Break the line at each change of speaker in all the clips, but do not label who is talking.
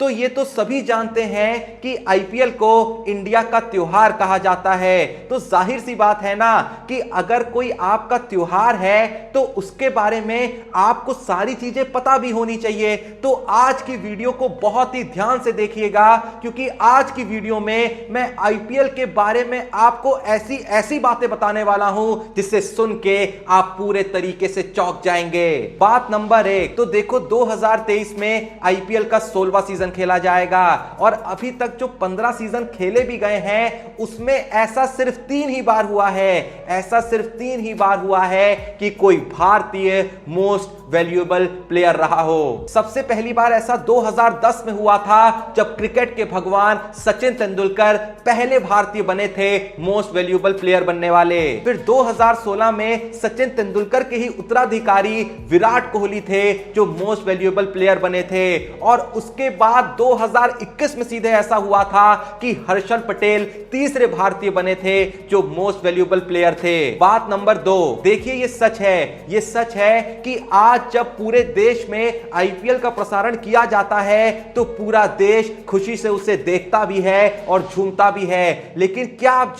तो ये तो सभी जानते हैं कि आईपीएल को इंडिया का त्योहार कहा जाता है। तो जाहिर सी बात है ना कि अगर कोई आपका त्योहार है तो उसके बारे में आपको सारी चीजें पता भी होनी चाहिए। तो आज की वीडियो को बहुत ही ध्यान से देखिएगा, क्योंकि आज की वीडियो में मैं आईपीएल के बारे में आपको ऐसी ऐसी बातें बताने वाला हूं जिसे सुन के आप पूरे तरीके से चौंक जाएंगे। बात नंबर 1, तो देखो 2023 में आईपीएल का 16वां सीजन खेला जाएगा और अभी तक जो 15 सीजन खेले भी गए हैं उसमें ऐसा सिर्फ 3 ही बार हुआ है, ऐसा सिर्फ 3 ही बार हुआ है कि कोई भारतीय मोस्ट वैल्यूएबल प्लेयर रहा हो। सबसे पहली बार ऐसा 2010 में हुआ था जब क्रिकेट के भगवान सचिन तेंदुलकर पहले भारतीय बने थे मोस्ट वैल्यूएबल प्लेयर बनने वाले। फिर 2016 में सचिन तेंदुलकर के ही उत्तराधिकारी विराट कोहली थे जो मोस्ट वैल्यूएबल प्लेयर बने थे। और उसके बाद 2021 में सीधे ऐसा हुआ था कि हर्षल पटेल तीसरे भारतीय बने थे जो मोस्ट वैल्यूएबल प्लेयर थे। बात नंबर 2, देखिए ये सच है, ये सच है कि आज जब पूरे देश में आईपीएल का प्रसारण किया जाता है तो पूरा देश खुशी से उसे देखता भी है और झूमता भी है। लेकिन क्या आप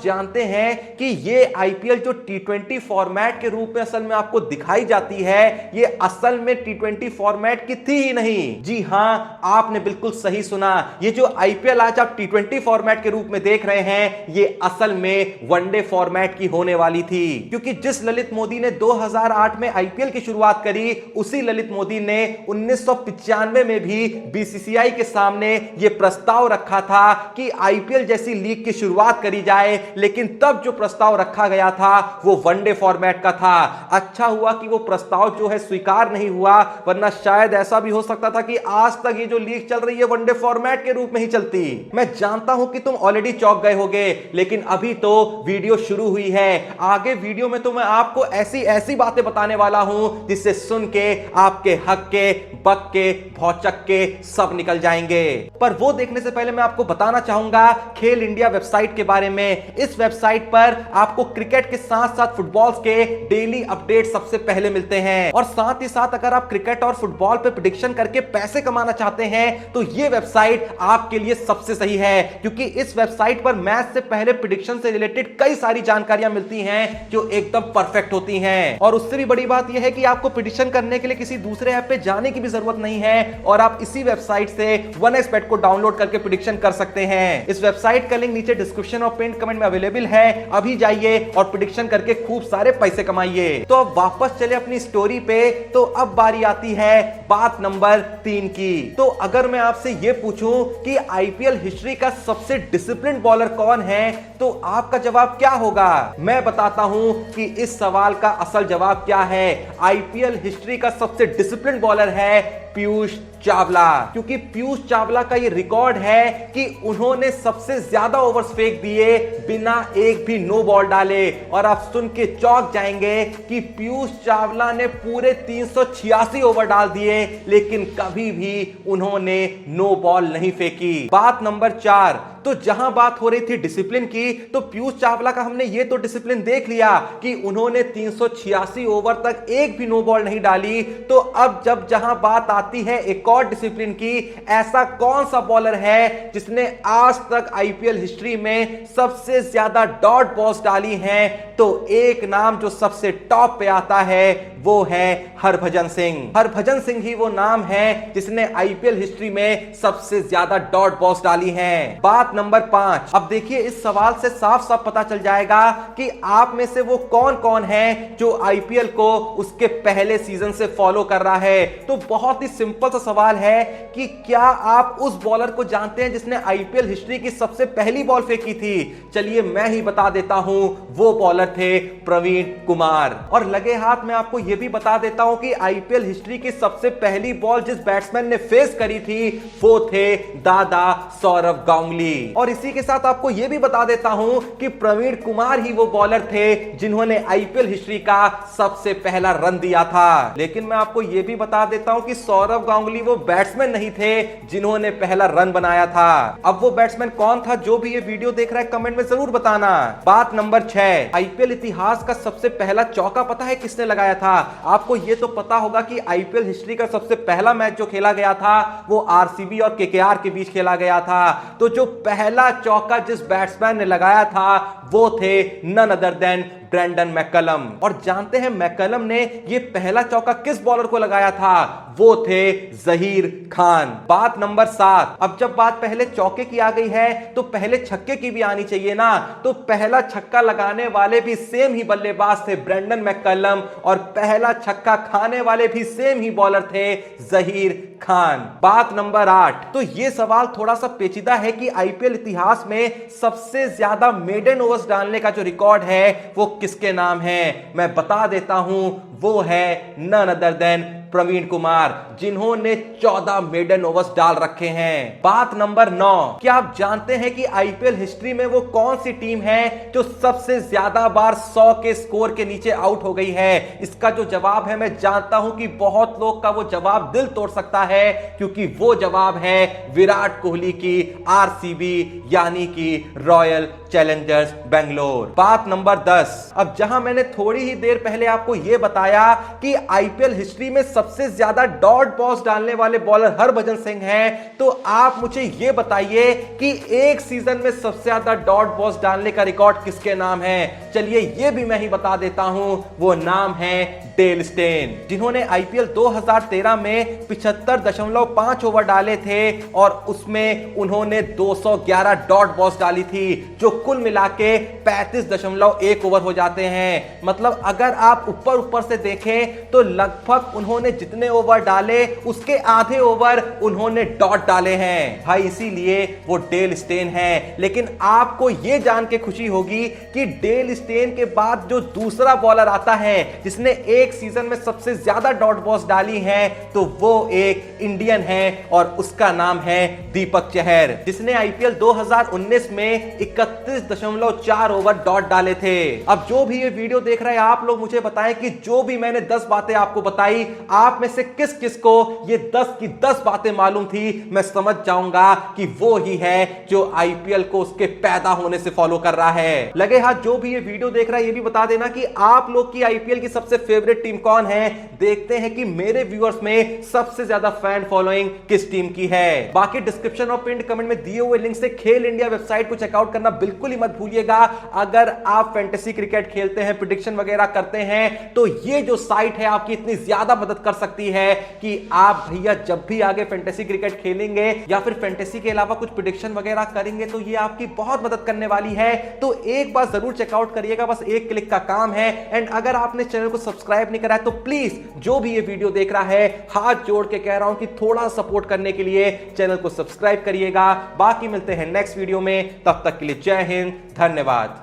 जानते हैं कि ये आईपीएल जो टी20 फॉर्मेट के रूप में असल में आपको दिखाई जाती है, ये असल में टी20 फॉर्मेट की थी ही नहीं। जी हां, आपने बिल्कुल सही सुना, ये जो आईपीएल आज आप टी20 फॉर्मेट के रूप में देख रहे हैं ये असल में वनडे फॉर्मेट की होने वाली थी। क्योंकि जिस ललित मोदी ने 2008 में आईपीएल की शुरुआत करी, उसी ललित मोदी ने 1995 में भी बीसीसीआई के सामने यह प्रस्ताव रखा था कि आईपीएल जैसी लीग की शुरुआत करी जाए। लेकिन तब जो प्रस्ताव रखा गया था वो वनडे फॉर्मेट का था। अच्छा हुआ कि वो प्रस्ताव जो है स्वीकार नहीं हुआ, वरना शायद ऐसा भी हो सकता था कि आज तक ये जो लीग चल रही है वनडे फॉर्मेट के रूप में ही चलती। मैं जानता हूं कि तुम ऑलरेडी चौंक गए होगे, लेकिन अभी तो वीडियो शुरू हुई है। आगे वीडियो में तो मैं आपको ऐसी ऐसी बातें बताने वाला हूं जिससे सुन के आपके हक के, बक के, भौचक के सब निकल जाएंगे। पर वो देखने से पहले मैं आपको बताना चाहूंगा खेल इंडिया वेबसाइट के बारे में। इस वेबसाइट पर आपको क्रिकेट के साथ साथ फुटबॉल के डेली अपडेट सबसे पहले मिलते हैं। और साथ ही साथ अगर आप क्रिकेट और फुटबॉल पे प्रेडिक्शन करके पैसे कमाना चाहते हैं तो ये वेबसाइट आपके लिए सबसे सही है, क्योंकि इस वेबसाइट पर मैच से पहले प्रेडिक्शन से रिलेटेड कई सारी जानकारियां मिलती हैं जो एकदम परफेक्ट होती हैं। और उससे भी बड़ी बात यह है कि आपको प्रेडिक्शन करने के लिए किसी दूसरे ऐप पे जाने की भी जरूरत नहीं है और आप इसी वेबसाइट से 1xbet को डाउनलोड करके प्रेडिक्शन कर सकते हैं। इस वेबसाइट का लिंक नीचे डिस्क्रिप्शन और पिन कमेंट में अवेलेबल है। अभी जाइए और प्रेडिक्शन करके खूब सारे पैसे कमाइए। तो अब वापस चले अपनी स्टोरी पे। तो अब बारी आती है बात नंबर 3 की। तो अगर मैं आपसे यह पूछूं कि आईपीएल हिस्ट्री का सबसे डिसिप्लिन बॉलर कौन है तो आपका जवाब क्या होगा? मैं बताता हूं कि इस सवाल का असल जवाब क्या है। आईपीएल हिस्ट्री का सबसे डिसिप्लिन बॉलर है पीयूष चावला। क्योंकि पीयूष चावला का यह रिकॉर्ड है कि उन्होंने सबसे ज्यादा ओवर्स फेंक दिए बिना एक भी नो बॉल डाले। और आप सुन के चौंक जाएंगे कि पीयूष चावला ने पूरे 386 ओवर डाल दिए लेकिन कभी भी उन्होंने नो बॉल नहीं फेंकी। बात नंबर 4, तो जहां बात हो रही थी डिसिप्लिन की, तो पीयूष चावला का हमने ये तो डिसिप्लिन देख लिया कि उन्होंने 386 ओवर तक एक भी नो बॉल नहीं डाली। तो अब जहां बात आती है एक और डिसिप्लिन की, ऐसा कौन सा बॉलर है जिसने आज तक आईपीएल हिस्ट्री में सबसे ज्यादा डॉट बॉल्स डाली हैं? तो एक नाम जो सबसे टॉप पे आता है वो है हरभजन सिंह। हरभजन सिंह ही वो नाम है जिसने आईपीएल हिस्ट्री में सबसे ज्यादा डॉट बॉल्स डाली हैं। बात नंबर 5, अब देखिए इस सवाल से साफ साफ पता चल जाएगा कि आप में से वो कौन कौन है जो आईपीएल को उसके पहले सीजन से फॉलो कर रहा है। तो बहुत ही सिंपल सा सवाल है कि क्या आप उस बॉलर को जानते हैं जिसने आईपीएल हिस्ट्री की सबसे पहली बॉल फेंकी थी? चलिए मैं ही बता देता हूं, वो बॉलर थे प्रवीण कुमार। और लगे हाथ में आपको यह भी बता देता हूं कि आईपीएल हिस्ट्री की सबसे पहली बॉल जिस बैट्समैन ने फेस करी थी वो थे दादा सौरव गांगुली। और इसी के साथ आपको यह भी बता देता हूं कि प्रवीण कुमार ही वो बॉलर थे जिन्होंने आईपीएल हिस्ट्री का सबसे पहला रन दिया था। लेकिन मैं आपको यह भी बता देता हूं कि सौरव गांगुली वो बैट्समैन नहीं थे जिन्होंने पहला रन बनाया था। अब वो बैट्समैन कौन था? जो भी ये वीडियो देख रहा है कमेंट में जरूर बताना। बात नंबर 6, आईपीएल इतिहास का सबसे पहला चौका पता है किसने लगाया था? आपको यह तो पता होगा कि आईपीएल हिस्ट्री का सबसे पहला मैच जो खेला गया था वो आरसीबी और केकेआर के बीच खेला गया था। तो जो पहला चौका जिस बैट्समैन ने लगाया था वो थे none other than Brendon McCullum. और जानते हैं मैकलम ने यह पहला चौका किस बॉलर को लगाया था? वो थे जहीर खान। बात नंबर 7। अब जब बात पहले चौके की आ गई है तो पहले छक्के की भी आनी चाहिए ना। तो पहला छक्का लगाने वाले भी सेम ही बल्लेबाज थे ब्रेंडन मैकलम, और पहला छक्का खाने वाले भी सेम ही बॉलर थे जहीर खान। बात नंबर 8। तो यह सवाल थोड़ा सा पेचीदा है कि आईपीएल इतिहास में सबसे ज्यादा मेडन ओवर्स डालने का जो रिकॉर्ड है वो किसके नाम है? मैं बता देता हूं, वो है none other than Praveen Kumar, जिन्होंने 14 मेडन ओवर्स डाल रखे हैं। बात नंबर 9। क्या आप जानते हैं कि आईपीएल हिस्ट्री में वो कौन सी टीम है जो सबसे ज्यादा बार 100 के स्कोर के नीचे आउट हो गई है? इसका जो जवाब है, मैं जानता हूं कि बहुत लोग का वो जवाब दिल तोड़ सकता है, क्योंकि वो जवाब है विराट कोहली की आरसीबी यानी कि रॉयल चैलेंजर्स बेंगलोर। बात नंबर 10। अब जहां मैंने थोड़ी ही देर पहले आपको यह बताया कि आईपीएल हिस्ट्री में सबसे ज्यादा डॉट बॉल्स डालने वाले बॉलर हरभजन सिंह हैं, तो आप मुझे यह बताइए कि एक सीजन में सबसे ज्यादा डॉट बॉल्स डालने का रिकॉर्ड किसके नाम है? चलिए यह भी मैं ही बता देता हूं, वो नाम है डेल स्टेन, जिन्होंने आईपीएल 2013 में 75.5 ओवर डाले थे और उसमें उन्होंने 211 डॉट बॉल्स डाली थी, जो कुल मिला के 35.1 ओवर हो जाते हैं। मतलब अगर आप ऊपर से देखें तो लगभग उन्होंने जितने ओवर डाले उसके आधे ओवर उन्होंने डॉट डाले हैं भाई, इसीलिए वो डेल स्टेन है। लेकिन आपको यह जान के खुशी होगी कि डेल स्टेन के बाद जो दूसरा बॉलर आता है जिसने एक सीजन में सबसे ज्यादा डॉट बॉल्स डाली हैं, तो वो एक इंडियन है और उसका नाम है दीपक चहर, जिसने आईपीएल 2019 में 31.4 ओवर डॉट डाले थे। अब जो भी ये वीडियो देख रहे हैं आप लोग मुझे बताएं कि जो भी मैंने 10 बातें आपको बताई, आप में से किस किस को ये 10 की 10 बातें मालूम थी? मैं समझ जाऊंगा कि वो ही है जो आईपीएल को उसके पैदा होने से फॉलो कर रहा है। लगे हाथ जो भी ये वीडियो देख रहा है ये भी बता देना कि आप लोग की आईपीएल की सबसे फेवरेट टीम कौन है। देखते हैं कि मेरे व्यूअर्स में सबसे ज्यादा फैन फॉलोइंग किस टीम की है। बाकी डिस्क्रिप्शन और पिन कमेंट में दिए हुए लिंक से खेल इंडिया वेबसाइट को चेकआउट करना बिल्कुल ही मत भूलिएगा। अगर आप फैंटेसी क्रिकेट खेलते हैं, प्रेडिक्शन वगैरह करते हैं, तो ये जो साइट है आपकी इतनी ज्यादा मदद कर सकती है कि आप भैया जब भी आगे फैंटेसी क्रिकेट खेलेंगे या फिर फैंटेसी के अलावा कुछ प्रेडिक्शन वगैरह करेंगे तो ये आपकी बहुत मदद करने वाली है। तो एक बार जरूर चेकआउट करिएगा, बस एक क्लिक का काम है। एंड अगर आपने चैनल को सब्सक्राइब नहीं करा है तो प्लीज जो भी ये वीडियो देख रहा है, हाथ जोड़ के कह रहा हूं कि थोड़ा सपोर्ट करने के लिए चैनल को सब्सक्राइब करिएगा। बाकी मिलते हैं नेक्स्ट वीडियो में, तब तक के लिए जय हिंद, धन्यवाद।